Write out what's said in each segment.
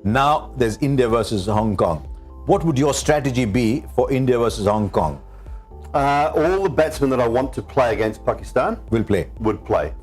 Now there's India versus Hong Kong. What would your strategy be for India versus Hong Kong? All the batsmen that I want to play against Pakistan Would play.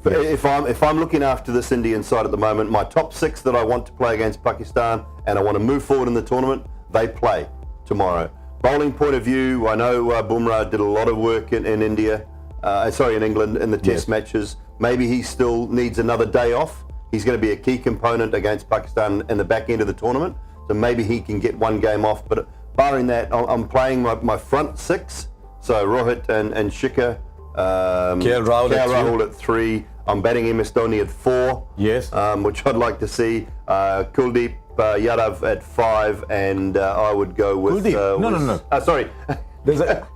Yes. If I'm looking after this Indian side at the moment, my top 6 that I want to play against Pakistan and I want to move forward in the tournament, they play tomorrow. Bowling point of view, I know Bumrah did a lot of work in England in the test matches. Maybe he still needs another day off. He's going to be a key component against Pakistan in the back end of the tournament. So maybe he can get one game off. But barring that, I'm playing my front 6. So Rohit and Shikhar, KL Rahul at 3. I'm batting MS Dhoni at 4. Yes. Which I'd like to see. Kuldeep Yadav at 5, and I would go with Kuldeep. No. Sorry. There's a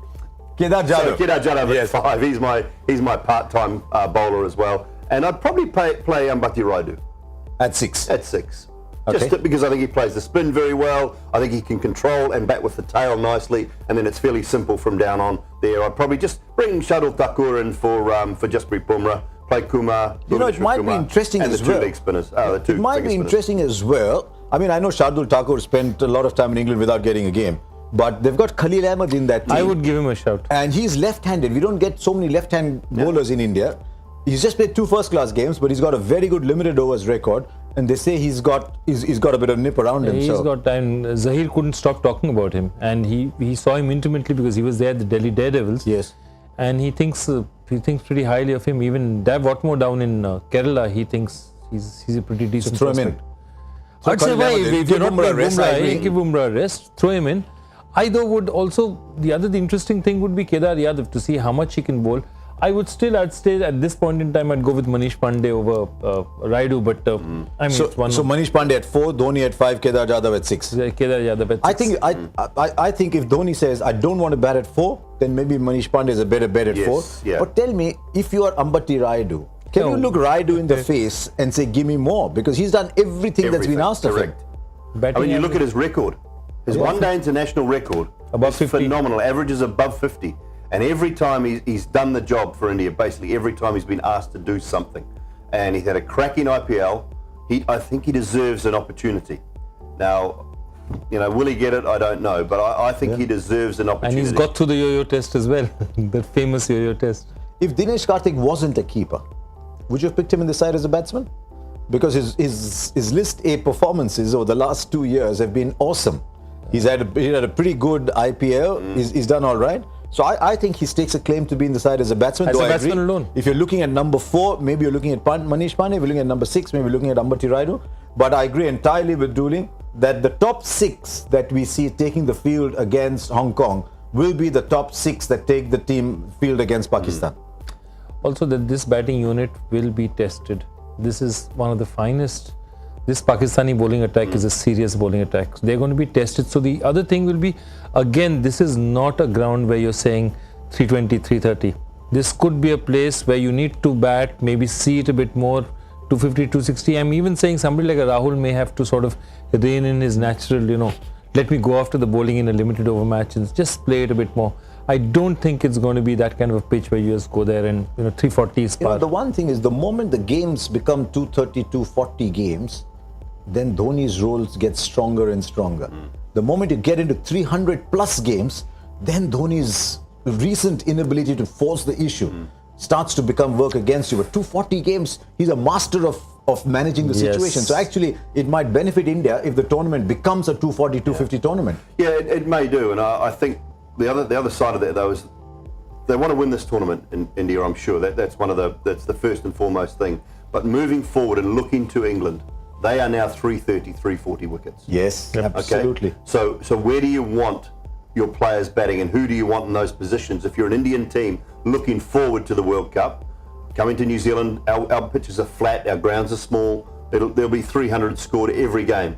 Kedar Jadhav. So Kedar Jadhav at 5. He's my part-time bowler as well, and I'd probably play Ambati Raidu at 6. At 6. Okay. Just because I think he plays the spin very well. I think he can control and bat with the tail nicely, and then it's fairly simple from down on there. I'd probably just bring Shardul Thakur in for Jasprit Bumrah, play Kumar. It might be interesting and as the 2 well. leg spinners. It might be interesting as well. I mean, I know Shardul Thakur spent a lot of time in England without getting a game, but they've got Khalil Ahmed in that team. I would give him a shout. And he's left-handed. We don't get so many left-hand bowlers in India. He's just played 2 first-class games, but he's got a very good limited overs record. And they say he's got a bit of nip around him. He's got time. Zahir couldn't stop talking about him, and he saw him intimately because he was there at the Delhi Daredevils. Yes. And he thinks pretty highly of him. Even Dav Watmore down in Kerala, he thinks he's a pretty decent throw him prospect. in. I'd say why if you're not playing Bumrah, give Bumrah a rest, throw him in. I though would also the interesting thing would be Kedar Yadav to see how much he can bowl. I'd stay at this point in time. I'd go with Manish Pandey over Raidu, but I mean, it's one. So Manish Pandey at 4, Dhoni at 5, Kedar Jadhav at 6. Kedar Yadav at 6. I think if Dhoni says I don't want to bat at 4, then maybe Manish Pandey is a better bet at 4. Yeah. But tell me, if you are Ambati Raidu, can you look Raidu in the face and say, give me more? Because he's done everything that's been asked of him. I mean, you look at his record. His one-day international record above is 50. Phenomenal. Averages above 50. And every time he's done the job for India, basically every time he's been asked to do something. And he's had a cracking IPL. I think he deserves an opportunity. Now, will he get it? I don't know. But I think he deserves an opportunity. And he's got through the yo-yo test as well. That famous yo-yo test. If Dinesh Karthik wasn't a keeper, would you have picked him in the side as a batsman? Because his list A performances over the last 2 years have been awesome. He had a pretty good IPL. He's done all right. So I think he stakes a claim to be in the side as a batsman. As a batsman alone. If you're looking at number 4, maybe you're looking at Manish Pandey. If you're looking at number 6, maybe you're looking at Ambati Raidu. But I agree entirely with Dooling that the top 6 that we see taking the field against Hong Kong will be the top 6 that take the field against Pakistan. Also, that this batting unit will be tested. This is one of the finest. This Pakistani bowling attack is a serious bowling attack. They're going to be tested. So the other thing will be, again, this is not a ground where you're saying 320, 330. This could be a place where you need to bat, maybe see it a bit more, 250, 260. I'm even saying somebody like a Rahul may have to sort of rein in his natural, let me go after the bowling in a limited over match and just play it a bit more. I don't think it's going to be that kind of a pitch where you just go there and 340 is par. The one thing is, the moment the games become 230, 240 games, then Dhoni's roles get stronger and stronger. The moment you get into 300 plus games, then Dhoni's recent inability to force the issue starts to become work against you. But 240 games, he's a master of managing the situation. So actually, it might benefit India if the tournament becomes a 240, 250 tournament. Yeah, it may do. And I think the other side of that, though, is they want to win this tournament in India, I'm sure. That's the first and foremost thing. But moving forward and looking to England, they are now 330, 340 wickets. Yes, absolutely. Okay? So where do you want your players batting, and who do you want in those positions? If you're an Indian team looking forward to the World Cup, coming to New Zealand, our pitches are flat, our grounds are small. There'll be 300 scored every game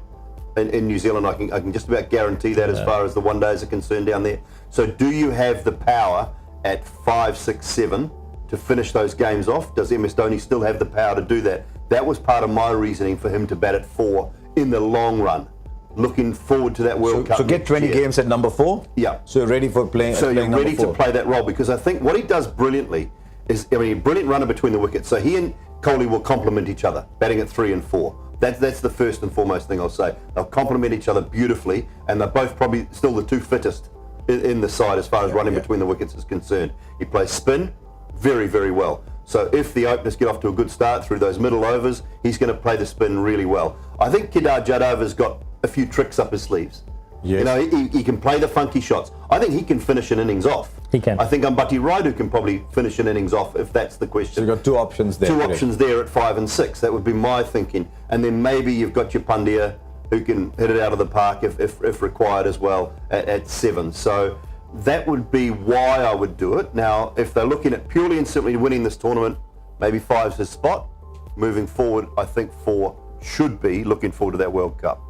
in New Zealand. I can just about guarantee that as far as the one days are concerned down there. So do you have the power at 5, 6, 7 to finish those games off? Does MS Dhoni still have the power to do that? That was part of my reasoning for him to bat at 4 in the long run, looking forward to that World Cup. So get 20 games at number 4? Yeah. So you're ready for playing So you're ready to play that role, because I think what he does brilliantly is, brilliant runner between the wickets. So he and Kohli will complement each other, batting at 3 and 4. That's the first and foremost thing I'll say. They'll complement each other beautifully, and they're both probably still the two fittest in the side as far as running between the wickets is concerned. He plays spin very, very well. So if the openers get off to a good start through those middle overs, he's going to play the spin really well. I think Kedar Jadava's got a few tricks up his sleeves. Yes. You know, he can play the funky shots. I think he can finish an innings off. He can. I think Ambati Raidu can probably finish an innings off if that's the question. So you've got two options there. Two options there at 5 and 6. That would be my thinking. And then maybe you've got your Pandya who can hit it out of the park if required as well at 7. So that would be why I would do it. Now, if they're looking at purely and simply winning this tournament, maybe 5's his spot. Moving forward, I think 4 should be looking forward to that World Cup.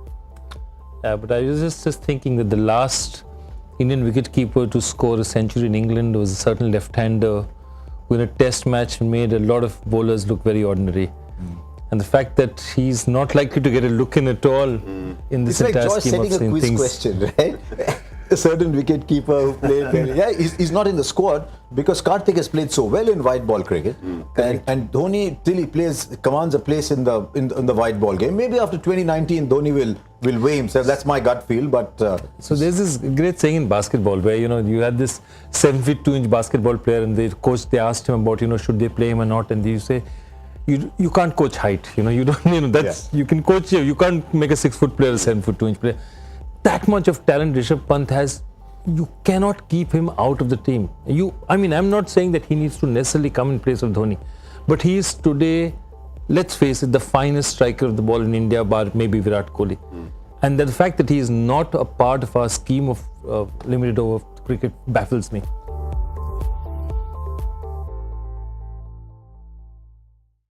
Yeah, but I was just thinking that the last Indian wicketkeeper to score a century in England was a certain left-hander who in a test match made a lot of bowlers look very ordinary. And the fact that he's not likely to get a look in at all in this It's like entire Josh scheme of setting a seeing quiz things. question, right? A certain wicketkeeper who played well. Yeah, he's not in the squad because Karthik has played so well in white ball cricket, and Dhoni till he commands a place in the white ball game. Maybe after 2019, Dhoni will weigh himself. That's my gut feel. But So there's this great saying in basketball where you had this 7 feet 2 inch basketball player, and the coach they asked him about should they play him or not, and you say you can't coach height. You don't that's you can coach you can't make a 6 foot player a 7 foot 2 inch player. That much of talent Rishabh Pant has, you cannot keep him out of the team. I'm not saying that he needs to necessarily come in place of Dhoni, but he is today, let's face it, the finest striker of the ball in India, bar maybe Virat Kohli. And the fact that he is not a part of our scheme of limited over cricket baffles me.